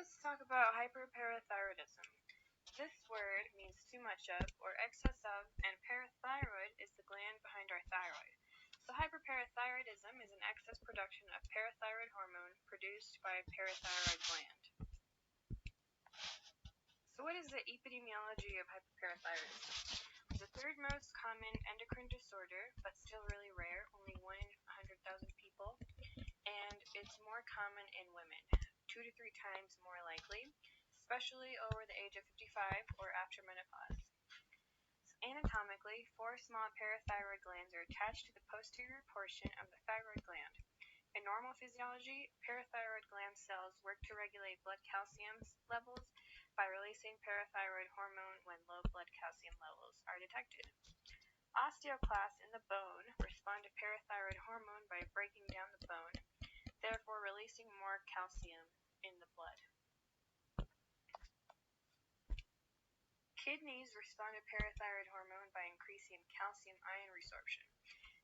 let's talk about hyperparathyroidism. This word means too much of or excess of, and parathyroid is the gland behind our thyroid. So hyperparathyroidism is an excess production of parathyroid hormone produced by a parathyroid gland. So what is the epidemiology of hyperparathyroidism? It's the third most common endocrine disorder, but still really rare, only 1 in 100,000 people, and it's more common in women, 2 to 3 times more likely, especially over the age of 55 or after menopause. Anatomically, 4 small parathyroid glands are attached to the posterior portion of the thyroid gland. In normal physiology, parathyroid gland cells work to regulate blood calcium levels by releasing parathyroid hormone when low blood calcium levels are detected. Osteoclasts in the bone respond to parathyroid hormone by breaking down the bone, therefore releasing more calcium in the blood. Kidneys respond to parathyroid hormone by increasing calcium ion resorption.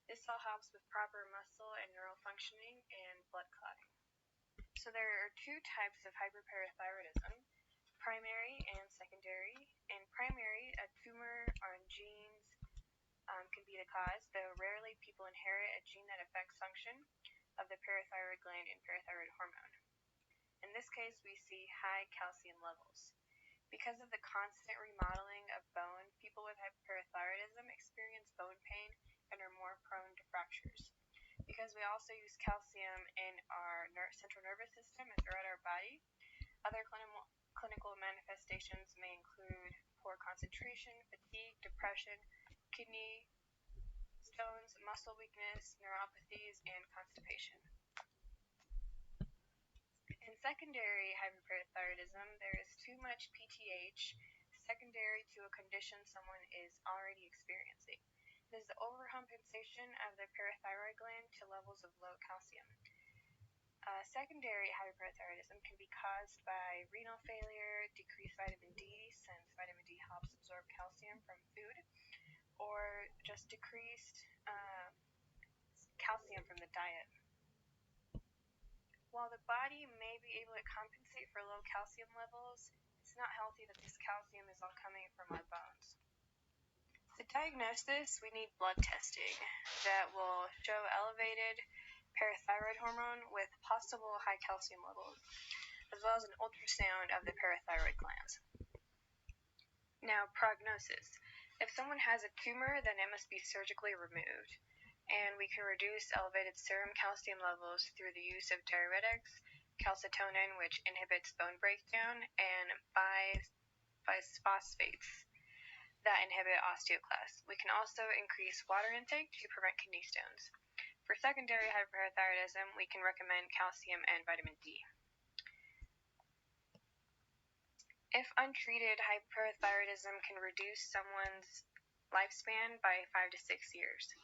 This all helps with proper muscle and neural functioning and blood clotting. So there are 2 types of hyperparathyroidism, primary and secondary. In primary, a tumor or genes can be the cause, though rarely people inherit a gene that affects function of the parathyroid gland and parathyroid hormone. In this case, we see high calcium levels. Because of the constant remodeling of bone, people with hyperparathyroidism experience bone pain and are more prone to fractures. Because we also use calcium in our central nervous system and throughout our body, other clinical manifestations may include poor concentration, fatigue, depression, kidney stones, muscle weakness, neuropathies, and constipation. In secondary hyperparathyroidism, there is too much PTH secondary to a condition someone is already experiencing. It is the overcompensation of the parathyroid gland to levels of low calcium. Secondary hyperparathyroidism can be caused by renal failure, decreased vitamin D, since vitamin D helps absorb calcium from food, or just decreased calcium from the diet. While the body may be able to compensate for low calcium levels, it's not healthy that this calcium is all coming from our bones. To diagnose this, we need blood testing that will show elevated parathyroid hormone with possible high calcium levels, as well as an ultrasound of the parathyroid glands. Now, prognosis. If someone has a tumor, then it must be surgically removed, and we can reduce elevated serum calcium levels through the use of diuretics, calcitonin, which inhibits bone breakdown, and bisphosphates that inhibit osteoclasts. We can also increase water intake to prevent kidney stones. For secondary hyperparathyroidism, we can recommend calcium and vitamin D. If untreated, hyperparathyroidism can reduce someone's lifespan by 5 to 6 years.